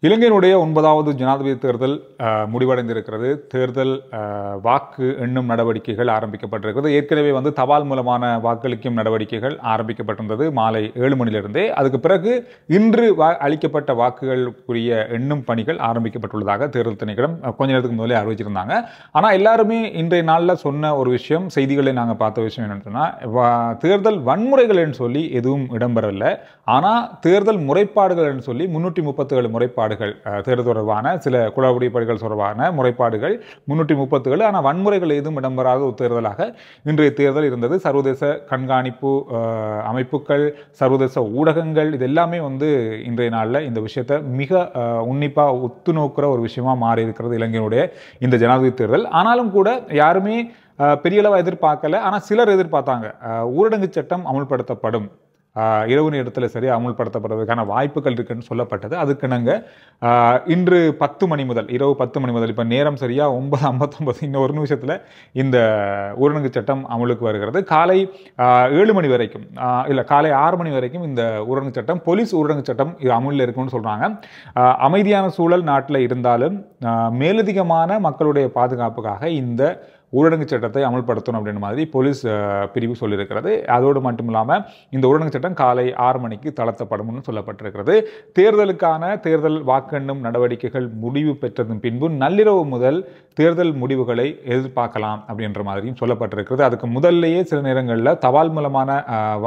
இலங்கையினுடைய 9வது ஜனாதிபதி தேர்தல் முடிவடைந்திருக்கிறது. தேர்தல் வாக்கு எண்ணும் நடவடிக்கைகள் ஆரம்பிக்கப்பட்டிருக்கிறது. ஏற்கனவே தபால் மூலமான வாக்களிக்கும் நடவடிக்கைகள் ஆரம்பிக்கப்பட்டிருந்தது மாலை 7 மணியிலிருந்தே. அதுக்கு பிறகு இன்று அளிக்கப்பட்ட வாக்குகளுக்குரிய எண்ணும் பணிகள் ஆரம்பிக்கப்பட்டுள்ளதாக தேர்தல் திணைக்களம் கொஞ்ச நேரத்துக்கு முதலே அறிவிச்சிருந்தாங்க. ஆனால் எல்லாருமே இன்றைய நாளில் சொன்ன ஒரு விஷயம், செய்திகளை நாங்கள் பார்த்த விஷயம் என்னன்னு சொன்னால், தேர்தல் வன்முறைகள் சொல்லி எதுவும் இடம்பெறவில்லை. ஆனால் தேர்தல் முறைப்பாடுகள் சொல்லி 337 முறைப்பாடுகள், தேர்தல் தொடர்பான சில குளறுபடிகள் தொடர்பான முறைப்பாடுகள் 337. ஆனால் வன்முறைகள் எதுவும் இடம்பெறாத ஒரு தேர்தலாக இன்றைய தேர்தல் இருந்தது. சர்வதேச கண்காணிப்பு அமைப்புகள், சர்வதேச ஊடகங்கள் இது எல்லாமே இன்றைய நாளில் இந்த விஷயத்தை மிக உன்னிப்பாக ஒத்து நோக்கிற ஒரு விஷயமா மாறி இருக்கிறது இலங்கையினுடைய இந்த ஜனாதிபதி தேர்தல். ஆனாலும் கூட யாருமே பெரிய அளவு எதிர்பார்க்கல. ஆனால் சிலர் எதிர்பார்த்தாங்க, ஊரடங்கு சட்டம் அமுல்படுத்தப்படும், இரவு நேரத்தில் சரியாக அமுல்படுத்தப்படுவதற்கான வாய்ப்புகள் இருக்குன்னு சொல்லப்பட்டது. அதுக்கு நாங்கள் இன்று 10 மணி முதல், இரவு 10 மணி முதல், இப்போ நேரம் சரியாக 9:59, இன்னும் ஒரு நிமிஷத்தில் இந்த ஊரடங்கு சட்டம் அமலுக்கு வருகிறது. காலை 7 மணி வரைக்கும், இல்லை காலை 6 மணி வரைக்கும் இந்த ஊரடங்கு சட்டம், போலீஸ் ஊரடங்கு சட்டம் இது அமலில் இருக்குன்னு சொல்கிறாங்க. அமைதியான சூழல் நாட்டில் இருந்தாலும் மேலதிகமான மக்களுடைய பாதுகாப்புக்காக இந்த ஊரடங்கு சட்டத்தை அமல்படுத்தணும் அப்படின்ற மாதிரி போலீஸ் பிரிவு சொல்லியிருக்கிறது. அதோடு மட்டும் இல்லாமல் இந்த ஊரடங்கு சட்டம் காலை 6 மணிக்கு தளர்த்தப்படும்னு சொல்லப்பட்டிருக்கிறது. தேர்தல் வாக்கெண்ணும் நடவடிக்கைகள் முடிவு பெற்றதன் பின்பு நள்ளிரவு முதல் தேர்தல் முடிவுகளை எதிர்பார்க்கலாம் அப்படின்ற மாதிரியும் சொல்லப்பட்டிருக்கிறது. அதுக்கு முதல்லையே சில நேரங்களில் தபால் மூலமான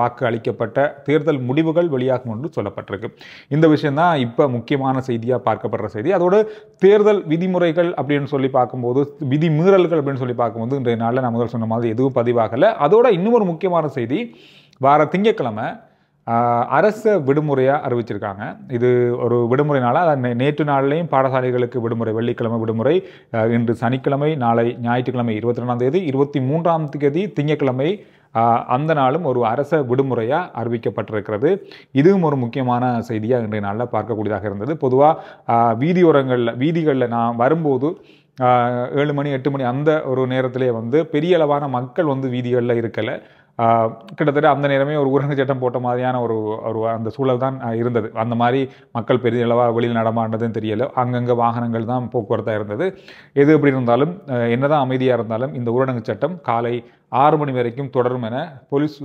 வாக்கு அளிக்கப்பட்ட தேர்தல் முடிவுகள் வெளியாகும் என்று சொல்லப்பட்டிருக்கு. இந்த விஷயம்தான் இப்போ முக்கியமான செய்தியாக பார்க்கப்படுற செய்தி. அதோடு தேர்தல் விதிமுறைகள் அப்படின்னு சொல்லி பார்க்கும்போது, விதிமீறல்கள் அப்படின்னு சொல்லி பார்க்கும்போது இன்றைய நாளில் நான் முதல் சொன்ன மாதிரி எதுவும் பதிவாகலை. அதோட இன்னும் ஒரு முக்கியமான செய்தி, வார திங்கட்கிழமை அரச விடுமுறையாக அறிவிச்சிருக்காங்க. இது ஒரு விடுமுறை நாளாக, நேற்று நாள்லையும் பாடசாலைகளுக்கு விடுமுறை, வெள்ளிக்கிழமை விடுமுறை, இன்று சனிக்கிழமை, நாளை ஞாயிற்றுக்கிழமை 22ஆம் தேதி, 23ஆம் தேதி திங்கட்கிழமை அந்த நாளும் ஒரு அரச விடுமுறையாக அறிவிக்கப்பட்டிருக்கிறது. இதுவும் ஒரு முக்கியமான செய்தியாக இன்றைய நாளில் பார்க்கக்கூடியதாக இருந்தது. பொதுவாக வீதிகளில் நான் வரும்போது 7 மணி 8 மணி அந்த ஒரு நேரத்திலே பெரிய அளவான மக்கள் வீதிகளில் இருக்கலை. கிட்டத்தட்ட அந்த நேரமே ஒரு ஊரடங்கு சட்டம் போட்ட மாதிரியான ஒரு அந்த சூழல் தான் இருந்தது. அந்த மாதிரி மக்கள் பெரிய அளவாக வெளியில் நடமாண்டதுன்னு தெரியலை. அங்கங்கே வாகனங்கள் தான் போக்குவரத்தாக இருந்தது. எது எப்படி இருந்தாலும், என்னதான் அமைதியாக இருந்தாலும் இந்த ஊரடங்கு சட்டம் காலை 6 மணி வரைக்கும் தொடரும் என போலீஸ்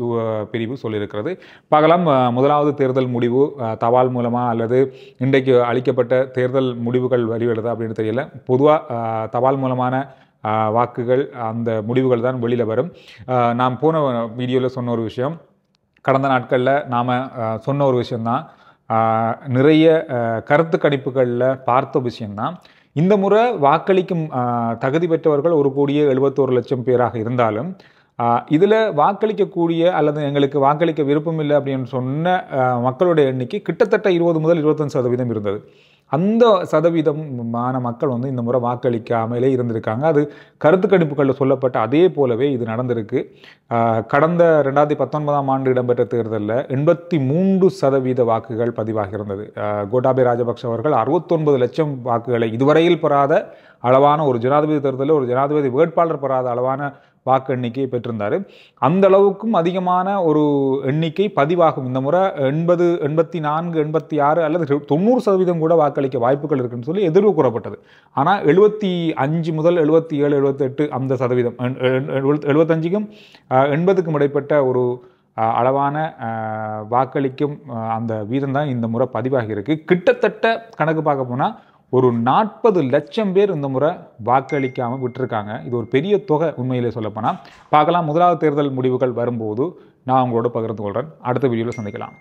பிரிவு சொல்லியிருக்கிறது. பார்க்கலாம் முதலாவது தேர்தல் முடிவு தபால் மூலமாக அல்லது இன்றைக்கு அளிக்கப்பட்ட தேர்தல் முடிவுகள் வெளியிடுதா அப்படின்னு தெரியல. பொதுவாக தபால் மூலமான வாக்குகள், அந்த முடிவுகள் தான் வெளியில் வரும். நான் போன வீடியோவில் சொன்ன ஒரு விஷயம், கடந்த நாட்களில் நாம் சொன்ன ஒரு விஷயந்தான், நிறைய கருத்து கணிப்புகளில் பார்த்த விஷயந்தான். இந்த முறை வாக்களிக்கும் தகுதி பெற்றவர்கள் 1,71,00,000 பேராக இருந்தாலும், இதில் வாக்களிக்கக்கூடிய அல்லது எங்களுக்கு வாக்களிக்க விருப்பம் இல்லை அப்படின்னு சொன்ன மக்களுடைய எண்ணிக்கை கிட்டத்தட்ட 20 முதல் 25% இருந்தது. அந்த சதவீதமான மக்கள் இந்த முறை வாக்களிக்காமலே இருந்திருக்காங்க. அது கருத்து கணிப்புகளில் சொல்லப்பட்ட அதே போலவே இது நடந்திருக்கு. கடந்த 2019ஆம் ஆண்டு இடம்பெற்ற தேர்தலில் 83% வாக்குகள் பதிவாகியிருந்தது. கோட்டாபய ராஜபக்ஷ அவர்கள் 69 லட்சம் வாக்குகளை இதுவரையில் பெறாத அளவான ஒரு ஜனாதிபதி தேர்தலில் ஒரு ஜனாதிபதி வேட்பாளர் பெறாத அளவான வாக்கு எண்ணிக்கையை பெற்றிருந்தார். அந்த அளவுக்கும் அதிகமான ஒரு எண்ணிக்கை பதிவாகும். இந்த முறை 80, 84, 86 அல்லது 90% கூட வாக்களிக்க வாய்ப்புகள் இருக்குன்னு சொல்லி எதிர்வு கூறப்பட்டது. ஆனால் 75 முதல் 77, 78 அந்த சதவீதம், 75க்கும் 80க்கும் இடைப்பட்ட ஒரு அளவான வாக்களிக்கும் அந்த வீதம் தான் இந்த முறை பதிவாகி இருக்கு. கிட்டத்தட்ட கணக்கு பார்க்க போனால் ஒரு 40 லட்சம் பேர் இந்த முறை வாக்களிக்காமல் விட்டுருக்காங்க. இது ஒரு பெரிய தொகை உண்மையிலே சொல்லப்போனால். பார்க்கலாம், முதலாவது தேர்தல் முடிவுகள் வரும்போது நான் உங்களோட பகிர்ந்து கொள்கிறேன். அடுத்த வீடியோவில் சந்திக்கலாம்.